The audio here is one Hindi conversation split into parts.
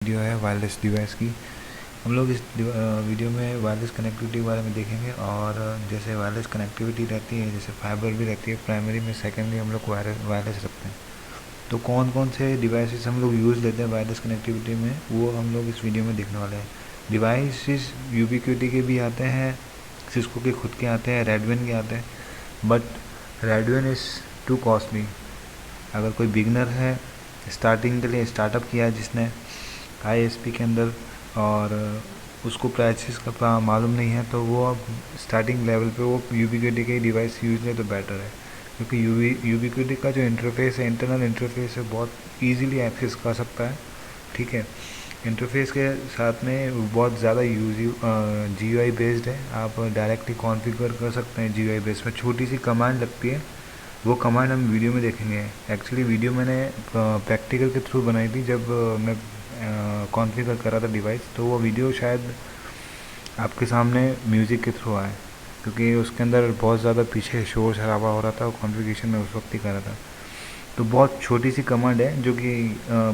वीडियो है वायरलेस डिवाइस की। हम लोग इस वीडियो में वायरलेस कनेक्टिविटी के बारे में देखेंगे, और जैसे वायरलेस कनेक्टिविटी रहती है, जैसे फाइबर भी रहती है प्राइमरी में, सेकेंडरी हम लोग वायरलेस रखते हैं। तो कौन कौन से डिवाइसेस हम लोग यूज़ लेते हैं वायरलेस कनेक्टिविटी में, वो हम लोग इस वीडियो में देखने वाले हैं। डिवाइसेस यूबिक्विटी के भी आते हैं, सिस्को के खुद के आते हैं, रेडविन के आते हैं, बट रेडविन इज़ टू कॉस्टली। अगर कोई बिगनर है, स्टार्टिंग के लिए स्टार्टअप किया है जिसने ISP के अंदर, और उसको प्राइसेस का मालूम नहीं है, तो वो अब स्टार्टिंग लेवल पे वो यूबिक्विटी के डिवाइस यूज़ ले तो बेटर है, क्योंकि यूबिक्विटी का जो इंटरफेस है, इंटरनल इंटरफेस है, बहुत इजीली एक्सेस कर सकता है। ठीक है, इंटरफेस के साथ में बहुत ज़्यादा GUI बेस्ड है, आप डायरेक्टली कॉन्फ़िगर कर सकते हैं GUI बेस्ड में। छोटी सी कमांड लगती है, वो कमांड हम वीडियो में देखेंगे। एक्चुअली वीडियो मैंने प्रैक्टिकल के थ्रू बनाई थी, जब मैं कॉन्फ़िगर कर रहा था डिवाइस, तो वो वीडियो शायद आपके सामने म्यूज़िक के थ्रू आए, क्योंकि उसके अंदर बहुत ज़्यादा पीछे शोर शराबा हो रहा था, और कॉन्फ़िगरेशन में उस वक्त ही कर रहा था। तो बहुत छोटी सी कमांड है जो कि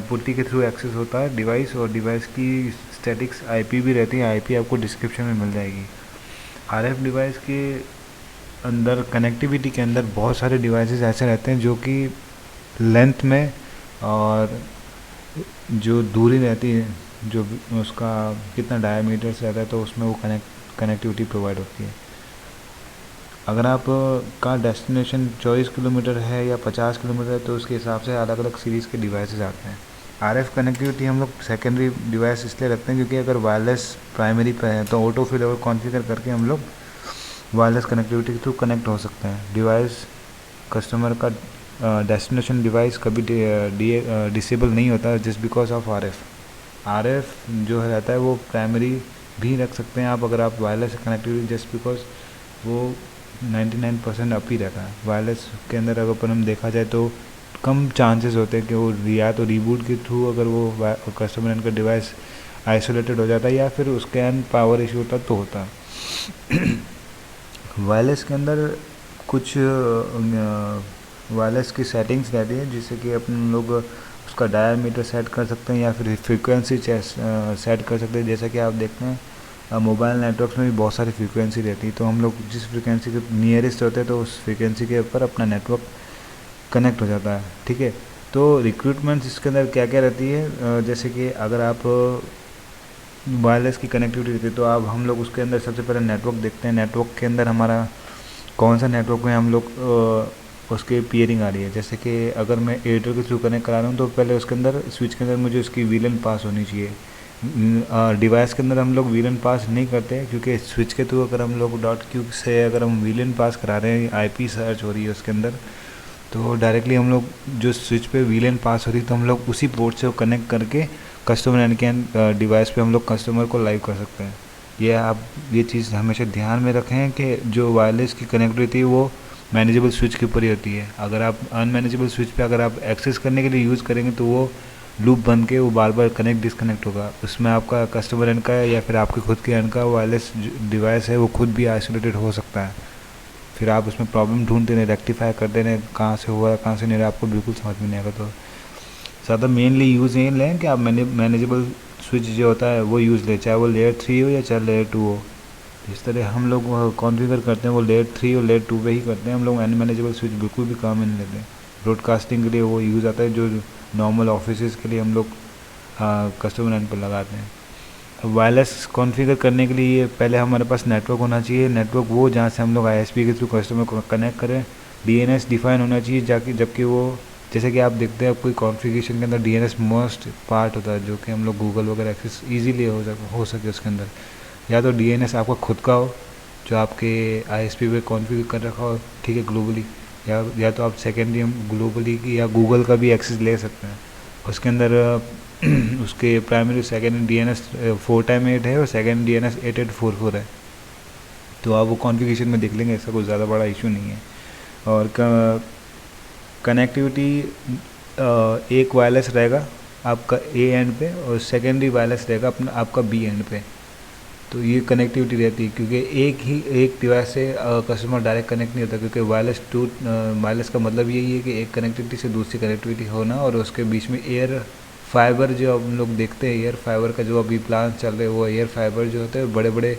पुट्टी के थ्रू एक्सेस होता है डिवाइस, और डिवाइस की स्टैटिक्स IP भी रहती है। IP आपको डिस्क्रिप्शन में मिल जाएगी। RF डिवाइस के अंदर, कनेक्टिविटी के अंदर बहुत सारे डिवाइसेस ऐसे रहते हैं जो कि लेंथ में और जो दूरी रहती है, जो उसका कितना डायमीटर से रहता है, तो उसमें वो कनेक्टिविटी प्रोवाइड होती है। अगर आप का डेस्टिनेशन 24 किलोमीटर है या 50 किलोमीटर है, तो उसके हिसाब से अलग अलग सीरीज़ के डिवाइसेस आते हैं। RF कनेक्टिविटी हम लोग सेकेंडरी डिवाइस इसलिए रखते हैं, क्योंकि अगर वायरलेस प्राइमरी पे है तो ऑटो फिल और कॉन्फ़िगर करके हम लोग वायरलेस कनेक्टिविटी के थ्रू कनेक्ट हो सकते हैं। डिवाइस कस्टमर का डेस्टिनेशन डिवाइस कभी डिसेबल नहीं होता जस्ट बिकॉज ऑफ RF जो है रहता है, वो प्राइमरी भी रख सकते हैं आप, अगर आप वायरलेस कनेक्टिविटी, जस्ट बिकॉज वो 99% अप ही रहता है। वायरलेस के अंदर अगर हम देखा जाए तो कम चांसेस होते हैं कि वो या तो रीबूट के थ्रू अगर वो कस्टमर एंड का डिवाइस आइसोलेटेड हो जाता है, या फिर उसके एंड पावर इशू होता तो होता है। वायरलेस के अंदर कुछ वायरलेस की सेटिंग्स रहती है, जिससे कि अपन लोग उसका डायमीटर सेट कर सकते हैं, या फिर फ्रीक्वेंसी सेट कर सकते हैं। जैसा कि आप देखते हैं मोबाइल नेटवर्क्स में भी बहुत सारी फ्रीक्वेंसी रहती है, तो हम लोग जिस फ्रीक्वेंसी के नियरेस्ट होते हैं, तो उस फ्रीक्वेंसी के ऊपर अपना नेटवर्क कनेक्ट हो जाता है। ठीक है, तो रिक्रूटमेंट्स इसके अंदर क्या क्या रहती है, जैसे कि अगर आप वायरलेस की कनेक्टिविटी रहती है, तो आप हम लोग उसके अंदर सबसे पहले नेटवर्क देखते हैं। नेटवर्क के अंदर हमारा कौन सा नेटवर्क में हम लोग उसके पियरिंग आ रही है। जैसे कि अगर मैं एयरटेल के थ्रू कनेक्ट करा रहा हूँ, तो पहले उसके अंदर स्विच के अंदर मुझे उसकी VLAN पास होनी चाहिए। डिवाइस के अंदर हम लोग VLAN पास नहीं करते, क्योंकि स्विच के थ्रू अगर हम लोग .q से अगर हम VLAN पास करा रहे हैं, IP सर्च हो रही है उसके अंदर, तो डायरेक्टली हम लोग जो स्विच पे VLAN पास हो रही है, तो हम लोग उसी पोर्ट से कनेक्ट करके कस्टमर एंड के डिवाइस पे हम लोग कस्टमर को लाइव कर सकते हैं। ये चीज़ हमेशा ध्यान में रखें कि जो वायरलेस की कनेक्टिविटी वो मैनेजेबल स्विच के ऊपर ही होती है। अगर आप अनमैनेजेबल स्विच पे अगर आप एक्सेस करने के लिए यूज़ करेंगे, तो वो लूप बन के वो बार बार कनेक्ट डिसकनेक्ट होगा। उसमें आपका कस्टमर एंड का या फिर आपके खुद के एंड का वायरलेस डिवाइस है, वो खुद भी आइसोलेटेड हो सकता है। फिर आप उसमें प्रॉब्लम ढूंढते रहे, रेक्टिफाई करते रहे, कहाँ से हुआ कहाँ से नहीं रहा, आपको बिल्कुल समझ में नहीं आएगा। तो ज़्यादा मेनली यूज़ ये लें कि आप मैनेजेबल स्विच जो होता है वो यूज़ लें, चाहे वो लेयर 3 हो या चाहे लेयर 2 हो। जिस तरह हम लोग कॉन्फ़िगर करते हैं वो लेयर 3 और लेयर 2 पे ही करते हैं हम लोग। अनमैनेजेबल स्विच बिल्कुल भी काम नहीं लेते। ब्रॉडकास्टिंग के लिए वो यूज़ आता है, जो नॉर्मल ऑफिस के लिए हम लोग कस्टमर एंड पर लगाते हैं। अब वायरलेस कॉन्फ़िगर करने के लिए पहले हमारे पास नेटवर्क होना चाहिए। नेटवर्क वो जहाँ से हम लोग ISP के थ्रू कस्टमर को कनेक्ट करें। DNS डिफाइन होना चाहिए, जबकि वो जैसे कि आप देखते हैं कोई कॉन्फ़िगरेशन के अंदर DNS मोस्ट पार्ट होता है, जो कि हम लोग गूगल वगैरह एक्सेस ईजीली हो सके उसके अंदर। या तो DNS आपका खुद का हो, जो आपके ISP पे कॉन्फ़िगर कर रखा हो, ठीक है, ग्लोबली, या तो आप सेकेंडरी ग्लोबली की या गूगल का भी एक्सेस ले सकते हैं। उसके अंदर उसके प्राइमरी सेकेंड DNS 4x8 है और सेकेंड DNS 8844 है। तो आप वो कॉन्फ़िगरेशन में देख लेंगे, ऐसा कोई ज़्यादा बड़ा इशू नहीं है। और कनेक्टिविटी एक वायरलेस रहेगा आपका A एंड पे, और सेकेंडरी वायरलेस रहेगा अपना आपका B एंड पे। तो ये कनेक्टिविटी रहती है, क्योंकि एक डिवाइस से कस्टमर डायरेक्ट कनेक्ट नहीं होता, क्योंकि वायरलेस का मतलब यही है कि एक कनेक्टिविटी से दूसरी कनेक्टिविटी होना, और उसके बीच में एयर फाइबर जो हम लोग देखते हैं, एयर फाइबर का जो अभी प्लान चल रहे हैं, वो एयर फाइबर जो होते हैं बड़े बड़े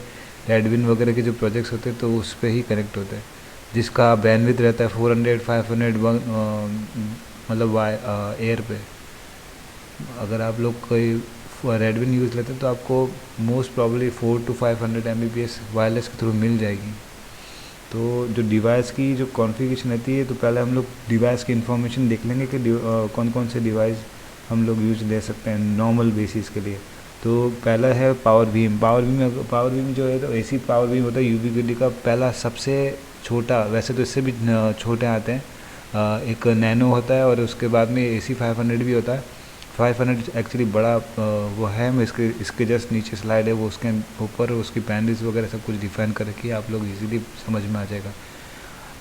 रेडविन वगैरह के जो प्रोजेक्ट्स होते हैं तो उस पर ही कनेक्ट होते हैं, जिसका बैंडविड्थ रहता है 400 500 मतलब एयर पे। अगर आप लोग कोई रेडविन यूज़ लेते हैं तो आपको most probably 400 to 500 Mbps wireless के थ्रू मिल जाएगी। तो जो डिवाइस की जो कॉन्फ़िगरेशन रहती है, तो पहले हम लोग डिवाइस की इन्फॉर्मेशन देख लेंगे कि कौन कौन से डिवाइस हम लोग यूज ले सकते हैं नॉर्मल बेसिस के लिए। तो पहला है पावर बीम। पावर बीम जो है तो एसी पावर बीम होता है यूबीक्विटी का पहला सबसे छोटा, वैसे तो इससे भी छोटे आते हैं, एक नैनो होता है और उसके बाद में एसी 500 भी होता है। 500 एक्चुअली बड़ा वो है, मैं इसके जस्ट नीचे स्लाइड है, वो उसके ऊपर उसकी पैनल्स वगैरह सब कुछ डिफाइन कर रखी है, आप लोग इजीली समझ में आ जाएगा।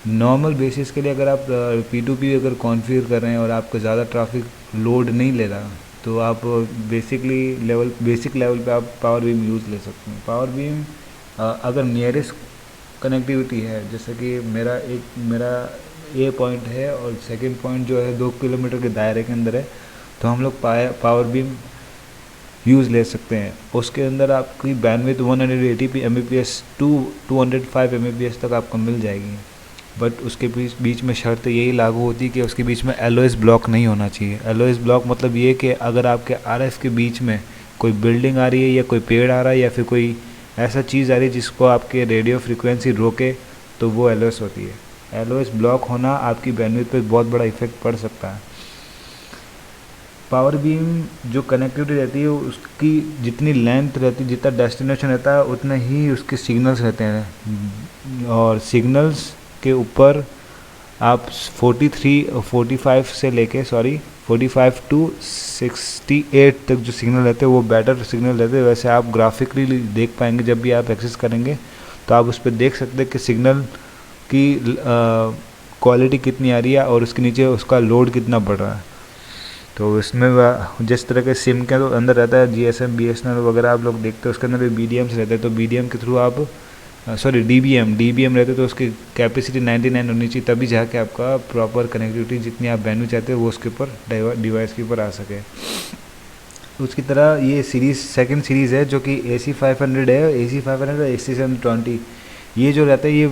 नॉर्मल बेसिस के लिए अगर आप P2P अगर कॉन्फ़िगर कर रहे हैं और आपको ज़्यादा ट्रैफिक लोड नहीं ले रहा, तो आप बेसिक लेवल पे आप पावर बीम यूज़ ले सकते हैं। पावर बीम अगर नियरेस्ट कनेक्टिविटी है, जैसे कि मेरा ए पॉइंट है और सेकंड पॉइंट जो है 2 किलोमीटर के दायरे के अंदर है, तो हम लोग पावर बीम यूज़ ले सकते हैं। उसके अंदर आपकी बैंडविड्थ 180 Mbps टू 205 Mbps तक आपको मिल जाएगी। बट उसके बीच में शर्त यही लागू होती है कि उसके बीच में LOS ब्लॉक नहीं होना चाहिए। LOS ब्लॉक मतलब ये कि अगर आपके RF के बीच में कोई बिल्डिंग आ रही है या कोई पेड़ आ रहा है या फिर कोई ऐसा चीज़ आ रही है जिसको आपके रेडियो फ्रिक्वेंसी रोके, तो वो LOS होती है। LOS ब्लॉक होना आपकी बैंडविड्थ पे बहुत बड़ा इफेक्ट पड़ सकता है। पावर बीम जो कनेक्टिविटी रहती है उसकी जितनी लेंथ रहती है, जितना डेस्टिनेशन रहता है, उतने ही उसके सिग्नल्स रहते हैं, और सिग्नल्स के ऊपर आप 45 टू 68 तक जो सिग्नल रहते हैं वो बेटर सिग्नल रहते हैं। वैसे आप ग्राफिकली देख पाएंगे जब भी आप एक्सेस करेंगे, तो आप उस पर देख सकते हैं कि सिग्नल की क्वालिटी कितनी आ रही है और उसके नीचे उसका लोड कितना बढ़ रहा है। तो इसमें जिस तरह के सिम के तो अंदर रहता है GSM BSNL वगैरह आप लोग देखते हैं, उसके अंदर भी BDMs रहते हैं, तो BDM के थ्रू आप DBM रहते, तो उसकी कैपेसिटी 99 होनी चाहिए, तभी जाके आपका प्रॉपर कनेक्टिविटी जितनी आप बैंडविड्थ चाहते हैं वो उसके ऊपर डिवाइस के ऊपर आ सके। उसकी तरह ये सेकंड सीरीज़ है जो कि AC 500 है, AC 500 और AC 720, ये जो रहता है ये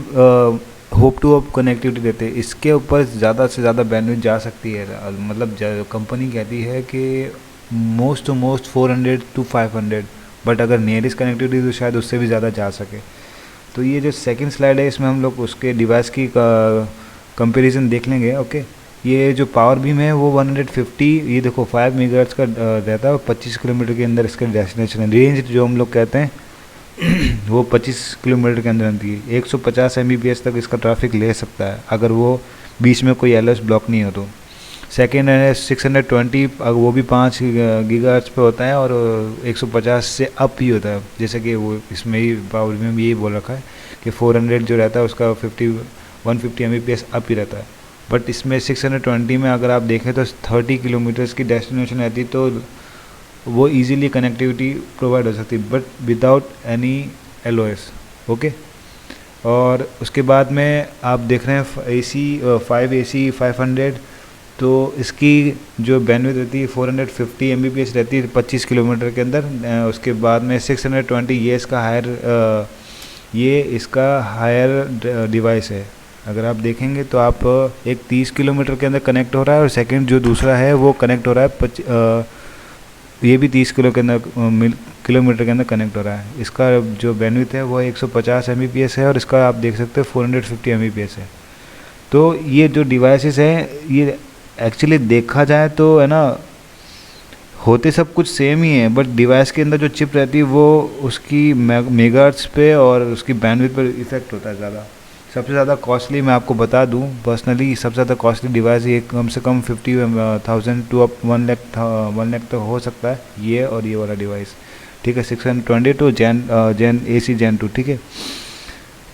होप टू होप कनेक्टिविटी रहते हैं। इसके ऊपर ज़्यादा से ज़्यादा बैंडविड्थ जा सकती है, मतलब कंपनी कहती है कि most to most 400 to 500, but अगर नियरेस्ट कनेक्टिविटी तो शायद उससे भी ज़्यादा जा सके। तो ये जो सेकंड स्लाइड है इसमें हम लोग उसके डिवाइस की कंपैरिजन देख लेंगे। ओके, ये जो पावर बीम है वो 150, ये देखो 5 मेगाहर्ट्ज का रहता है और 25 किलोमीटर के अंदर इसका डेस्टिनेशन है। रेंज जो हम लोग कहते हैं वो 25 किलोमीटर के अंदर आती है। 150 Mbps तक इसका ट्रैफिक ले सकता है अगर वो बीच में कोई LOS ब्लॉक नहीं हो तो। सेकेंड है 620, वो भी 5 गीगाहर्ट्ज पे होता है और 150 से अप ही होता है, जैसे कि वो इसमें ही पावर में भी यही बोल रखा है कि 400 जो रहता है उसका 150 Mbps अप ही रहता है। बट इसमें 620 में अगर आप देखें तो 30 किलोमीटर्स की डेस्टिनेशन रहती है, तो वो इजीली कनेक्टिविटी प्रोवाइड हो सकती है, but without any LOS। Okay, और उसके बाद में आप देख रहे हैं AC 500, तो इसकी जो बैंडविड्थ रहती है 450 Mbps रहती है 25 किलोमीटर के अंदर। उसके बाद में 620, ये इसका हायर डिवाइस है। अगर आप देखेंगे तो आप एक 30 किलोमीटर के अंदर कनेक्ट हो रहा है और सेकंड जो दूसरा है वो कनेक्ट हो रहा है ये भी 30 किलोमीटर के अंदर कनेक्ट हो रहा है। इसका जो बैंडविड्थ है वो 150 Mbps है और इसका आप देख सकते हैं 450 Mbps है। तो ये जो डिवाइसेस हैं ये एक्चुअली देखा जाए तो है ना, होते सब कुछ सेम ही है, बट डिवाइस के अंदर जो चिप रहती है वो उसकी मेगाहर्ट्ज पे और उसकी बैंडविड्थ पर इफेक्ट होता है ज़्यादा। सबसे ज़्यादा कॉस्टली मैं आपको बता दूं पर्सनली, सबसे ज़्यादा कॉस्टली डिवाइस ये कम से कम 50,000 टू अप 1 लाख तक हो सकता है, ये और ये वाला डिवाइस। ठीक है, 622 जेन AC Gen 2। ठीक है,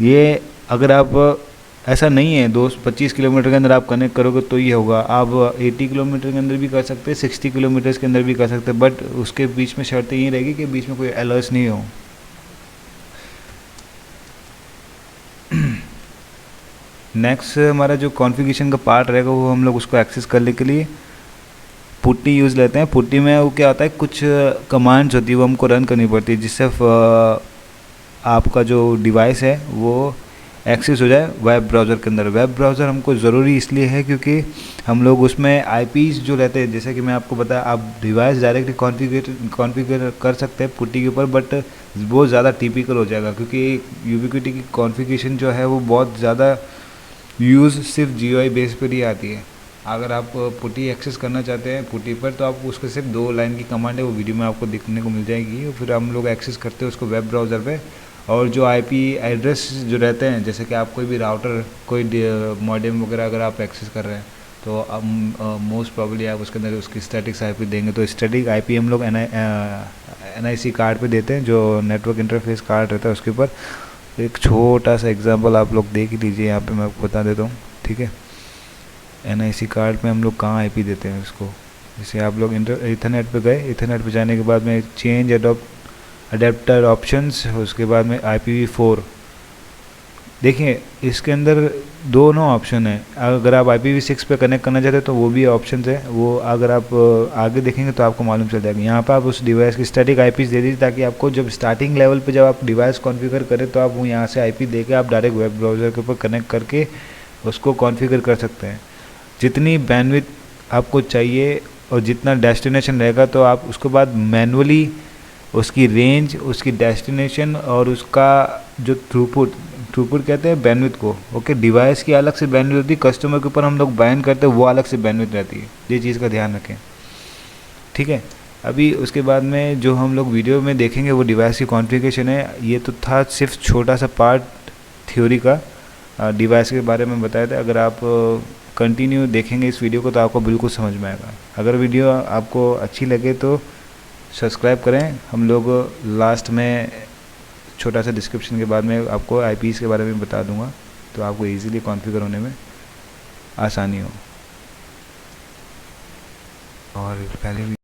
ये अगर आप ऐसा नहीं है 25 किलोमीटर के अंदर आप कनेक्ट करोगे तो ये होगा, आप 80 किलोमीटर के अंदर भी कर सकते हैं, 60 किलोमीटर के अंदर भी कर सकते हैं, बट उसके बीच में शर्त ये रहेगी कि बीच में कोई LOS नहीं हो। नेक्स्ट हमारा जो कॉन्फ़िगरेशन का पार्ट रहेगा वो हम लोग उसको एक्सेस करने के लिए पुट्टी यूज़ लेते हैं। पुट्टी में वो क्या होता है, कुछ कमांड्स होती है वो हमको रन करनी पड़ती है, जिससे आपका जो डिवाइस है वो एक्सेस हो जाए वेब ब्राउज़र के अंदर। वेब ब्राउज़र हमको ज़रूरी इसलिए है क्योंकि हम लोग उसमें आईपीज़ जो रहते हैं, जैसे कि मैं आपको बताया, आप डिवाइस डायरेक्टली कॉन्फ़िगर कर सकते हैं पुट्टी के ऊपर, बट वो ज़्यादा टिपिकल हो जाएगा क्योंकि यूबिक्विटी की कॉन्फ़िगरेशन जो है वो बहुत ज़्यादा यूज़ सिर्फ जीयूआई बेस पर ही आती है। अगर आप पुट्टी एक्सेस करना चाहते हैं पुट्टी पर, तो आप उसको सिर्फ 2 लाइन की कमांड है, वो वीडियो में आपको देखने को मिल जाएगी। और फिर हम लोग एक्सेस करते हैं उसको वेब ब्राउज़र पे। और जो आईपी एड्रेस जो रहते हैं, जैसे कि आप कोई भी राउटर, कोई मॉडेम वगैरह अगर आप एक्सेस कर रहे हैं, तो अब मोस्ट प्रॉब्ली आप उसके अंदर उसकी स्टैटिक आईपी देंगे। तो स्टैटिक आईपी हम लोग एनआईसी कार्ड पे देते हैं, जो नेटवर्क इंटरफेस कार्ड रहता है उसके ऊपर। एक छोटा सा एग्जांपल आप लोग देख ही लीजिए, यहाँ पे मैं आपको बता देता हूँ, ठीक है। एनआईसी कार्ड में हम लोग कहाँ आईपी देते हैं उसको, जैसे आप लोग इथरनेट पे गए, इथरनेट पे जाने के बाद में चेंज अडेप्टर ऑप्शंस, उसके बाद में IPv4। देखिए इसके अंदर दोनों ऑप्शन है। अगर आप IPv6 पे कनेक्ट करना चाहते हैं तो वो भी ऑप्शन है, वो अगर आप आगे देखेंगे तो आपको मालूम चल जाएगा। यहाँ पर आप उस डिवाइस की स्टैटिक आईपीज दे दीजिए, ताकि आपको जब स्टार्टिंग लेवल पे जब आप डिवाइस कॉन्फ़िगर करें तो आप वो यहाँ से आईपी दे के आप डायरेक्ट वेब ब्राउज़र के ऊपर कनेक्ट करके उसको कॉन्फ़िगर कर सकते हैं। जितनी बैंडविड्थ आपको चाहिए और जितना डेस्टिनेशन रहेगा, तो आप उसके बाद मैनुअली उसकी रेंज, उसकी डेस्टिनेशन और उसका जो थ्रूपुट कहते हैं बैंडविड्थ को, ओके। डिवाइस की अलग से बैंडविड्थ होती है, कस्टमर के ऊपर हम लोग बायन करते हैं वो अलग से बैंडविड्थ रहती है। ये चीज़ का ध्यान रखें, ठीक है। अभी उसके बाद में जो हम लोग वीडियो में देखेंगे वो डिवाइस की कॉन्फ़िगरेशन है। ये तो था सिर्फ छोटा सा पार्ट थ्योरी का, डिवाइस के बारे में बताया था। अगर आप कंटिन्यू देखेंगे इस वीडियो को तो आपको बिल्कुल समझ में आएगा। अगर वीडियो आपको अच्छी लगे तो सब्सक्राइब करें। हम लोग लास्ट में छोटा सा डिस्क्रिप्शन के बाद में आपको आईपीज़ के बारे में बता दूंगा, तो आपको इजीली कॉन्फ़िगर होने में आसानी हो। और पहले